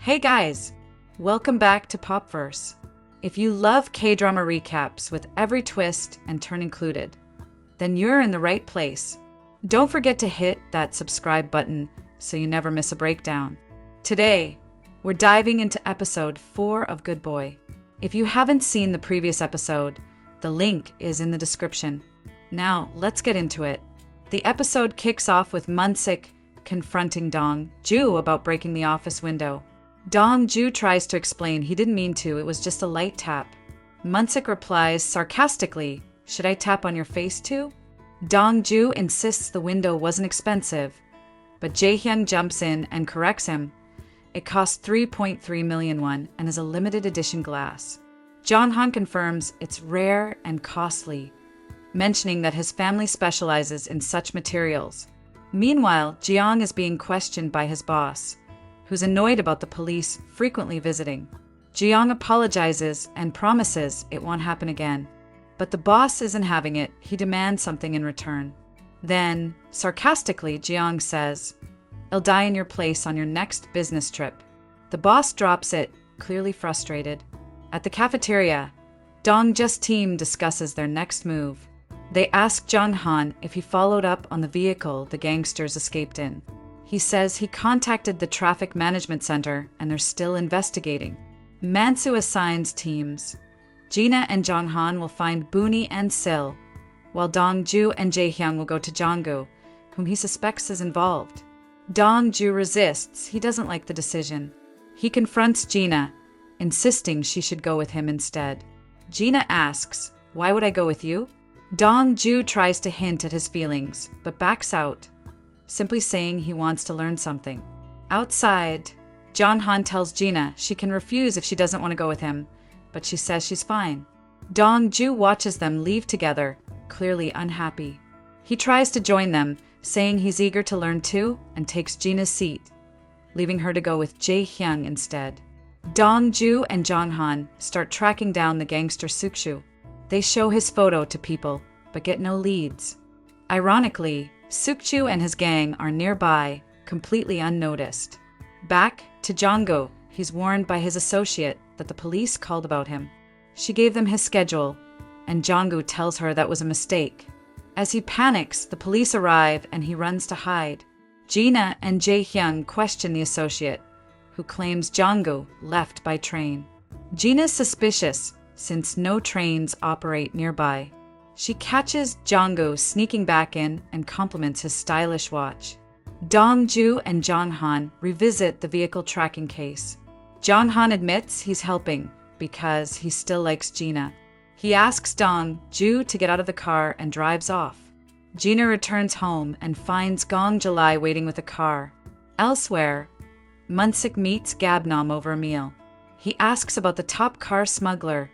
Hey guys, welcome back to Popverse. If you love K-drama recaps with every twist and turn included, then you're in the right place. Don't forget to hit that subscribe button so you never miss a breakdown. Today, we're diving into episode 4 of Good Boy. If you haven't seen the previous episode, the link is in the description. Now, let's get into it. The episode kicks off with Munsik confronting Dongju about breaking the office window. Dongju tries to explain he didn't mean to, it was just a light tap. Munsik replies sarcastically, "Should I tap on your face too?" Dongju insists the window wasn't expensive, but Jaehyung jumps in and corrects him. It costs 3.3 million won and is a limited edition glass. Jonghan confirms it's rare and costly, mentioning that his family specializes in such materials. Meanwhile, Jeong is being questioned by his boss, who's annoyed about the police frequently visiting. Jeong apologizes and promises it won't happen again. But the boss isn't having it, he demands something in return. Then, sarcastically, Jeong says, "I'll die in your place on your next business trip." The boss drops it, clearly frustrated. At the cafeteria, Dongju's team discusses their next move. They ask Jonghan if he followed up on the vehicle the gangsters escaped in. He says he contacted the traffic management center and they're still investigating. Mansu assigns teams. Gina and Jonghan will find Booney and Sil, while Dongju and Jaehyung will go to Jonggu, whom he suspects is involved. Dongju resists, he doesn't like the decision. He confronts Gina, insisting she should go with him instead. Gina asks, "Why would I go with you?" Dongju tries to hint at his feelings, but backs out, simply saying he wants to learn something. Outside, Jonghan tells Gina she can refuse if she doesn't want to go with him, but she says she's fine. Dongju watches them leave together, clearly unhappy. He tries to join them, saying he's eager to learn too, and takes Gina's seat, leaving her to go with Jaehyung instead. Dongju and Jonghan start tracking down the gangster Sukshu. They show his photo to people, but get no leads. Ironically, Sukchu and his gang are nearby, completely unnoticed. Back to Jonggu, he's warned by his associate that the police called about him. She gave them his schedule, and Jonggu tells her that was a mistake. As he panics, the police arrive and he runs to hide. Gina and Jaehyung question the associate, who claims Jonggu left by train. Gina's suspicious, since no trains operate nearby. She catches Jonggu sneaking back in and compliments his stylish watch. Dongju and Jonghan revisit the vehicle tracking case. Jonghan admits he's helping because he still likes Gina. He asks Dongju to get out of the car and drives off. Gina returns home and finds Gong Jalai waiting with a car. Elsewhere, Munsik meets Gabnam over a meal. He asks about the top car smuggler.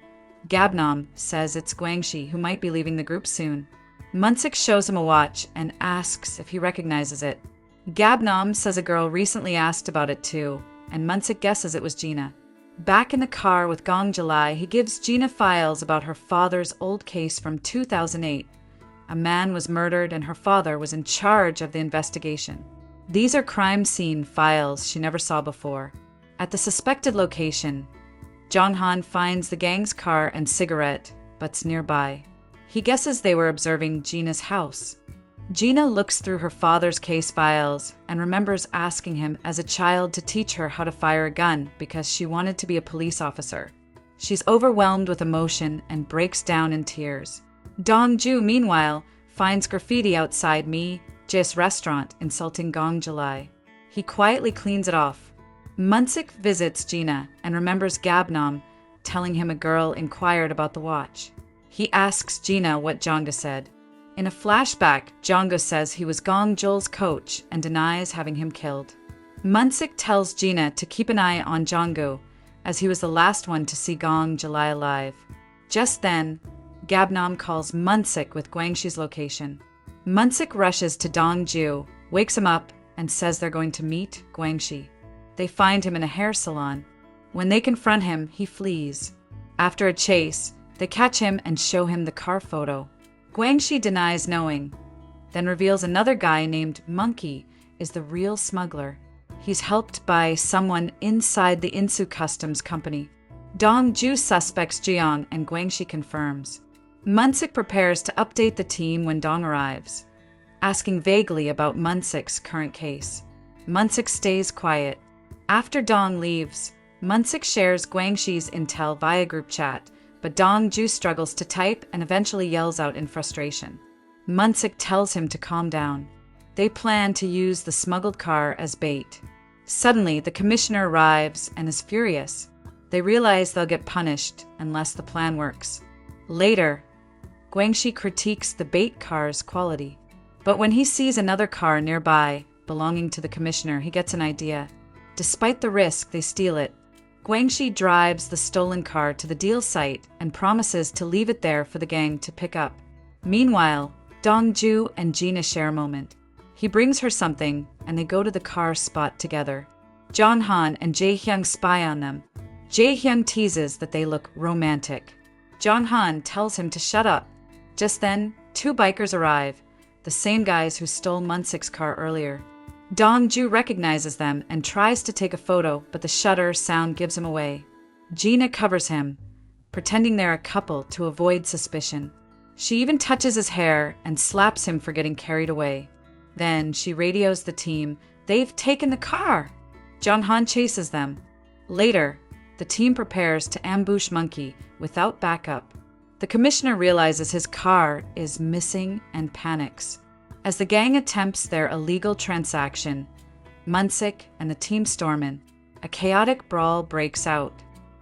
Gabnam says it's Guangxi, who might be leaving the group soon. Munsik shows him a watch and asks if he recognizes it. Gabnam says a girl recently asked about it too, and Munsik guesses it was Gina. Back in the car with Gong Jalai, he gives Gina files about her father's old case from 2008. A man was murdered and her father was in charge of the investigation. These are crime scene files she never saw before. At the suspected location, Jonghan finds the gang's car and cigarette butts nearby. He guesses they were observing Gina's house. Gina looks through her father's case files and remembers asking him as a child to teach her how to fire a gun because she wanted to be a police officer. She's overwhelmed with emotion and breaks down in tears. Dongju, meanwhile, finds graffiti outside Jae's restaurant insulting Gong Jalai. He quietly cleans it off. Munsik visits Gina and remembers Gabnam telling him a girl inquired about the watch. He asks Gina what Jonggu said. In a flashback, Jonggu says he was Gong Jul's coach and denies having him killed. Munsik tells Gina to keep an eye on Jonggu, as he was the last one to see Gong Jalai alive. Just then, Gabnam calls Munsik with Guangxi's location. Munsik rushes to Dongju, wakes him up, and says they're going to meet Guangxi. They find him in a hair salon. When they confront him, he flees. After a chase, they catch him and show him the car photo. Guangxi denies knowing, then reveals another guy named Monkey is the real smuggler. He's helped by someone inside the Insu Customs Company. Dongju suspects Jiang and Guangxi confirms. Munsik prepares to update the team when Dong arrives, asking vaguely about Munsik's current case. Munsik stays quiet. After Dong leaves, Munsik shares Guangxi's intel via group chat, but Dongju struggles to type and eventually yells out in frustration. Munsik tells him to calm down. They plan to use the smuggled car as bait. Suddenly, the commissioner arrives and is furious. They realize they'll get punished unless the plan works. Later, Guangxi critiques the bait car's quality. But when he sees another car nearby belonging to the commissioner, he gets an idea. Despite the risk, they steal it. Guangxi drives the stolen car to the deal site and promises to leave it there for the gang to pick up. Meanwhile, Dongju and Gina share a moment. He brings her something, and they go to the car spot together. Jonghan and Jaehyung spy on them. Jaehyung teases that they look romantic. Jonghan tells him to shut up. Just then, two bikers arrive, the same guys who stole Munsik's car earlier. Dongju recognizes them and tries to take a photo, but the shutter sound gives him away. Gina covers him, pretending they're a couple to avoid suspicion. She even touches his hair and slaps him for getting carried away. Then she radios the team. They've taken the car! Jonghan chases them. Later, the team prepares to ambush Monkey without backup. The commissioner realizes his car is missing and panics. As the gang attempts their illegal transaction, Munsik and the team storm in. A chaotic brawl breaks out.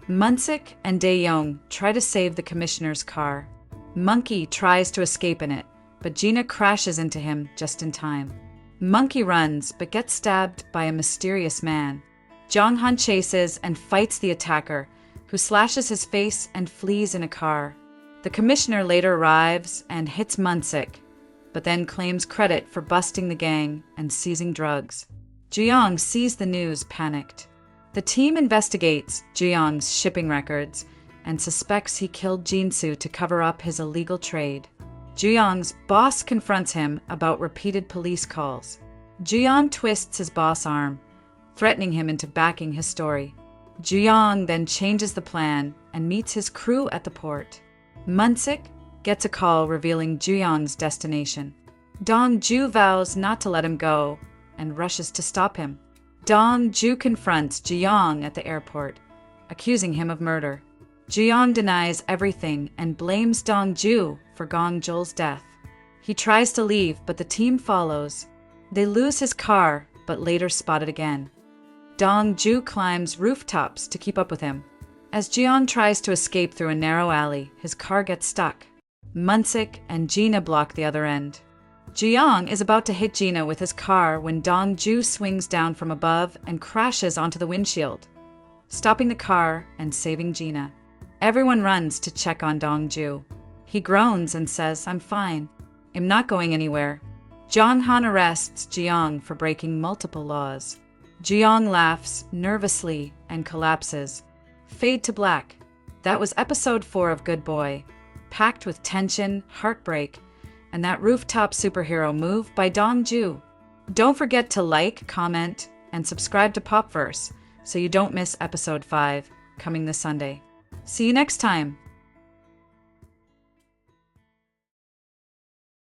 Munsik and Dae-young try to save the commissioner's car. Monkey tries to escape in it, but Gina crashes into him just in time. Monkey runs, but gets stabbed by a mysterious man. Jonghan chases and fights the attacker, who slashes his face and flees in a car. The commissioner later arrives and hits Munsik, but then claims credit for busting the gang and seizing drugs. Jiang sees the news, panicked. The team investigates Jiang's shipping records and suspects he killed Jinsu to cover up his illegal trade. Jiang's boss confronts him about repeated police calls. Jiang twists his boss' arm, threatening him into backing his story. Jiang then changes the plan and meets his crew at the port. Munsik gets a call revealing Jiang's destination. Dongju vows not to let him go and rushes to stop him. Dongju confronts Jiang at the airport, accusing him of murder. Jiang denies everything and blames Dongju for Gongju's death. He tries to leave, but the team follows. They lose his car, but later spot it again. Dongju climbs rooftops to keep up with him. As Jiang tries to escape through a narrow alley, his car gets stuck. Munsik and Gina block the other end. Jiang is about to hit Gina with his car when Dongju swings down from above and crashes onto the windshield, stopping the car and saving Gina. Everyone runs to check on Dongju. He groans and says, "I'm fine. I'm not going anywhere." Jonghan arrests Jiang for breaking multiple laws. Jiang laughs nervously and collapses. Fade to black. That was episode 4 of Good Boy, packed with tension, heartbreak, and that rooftop superhero move by Dongju. Don't forget to like, comment, and subscribe to Popverse so you don't miss episode 5 coming this Sunday. See you next time.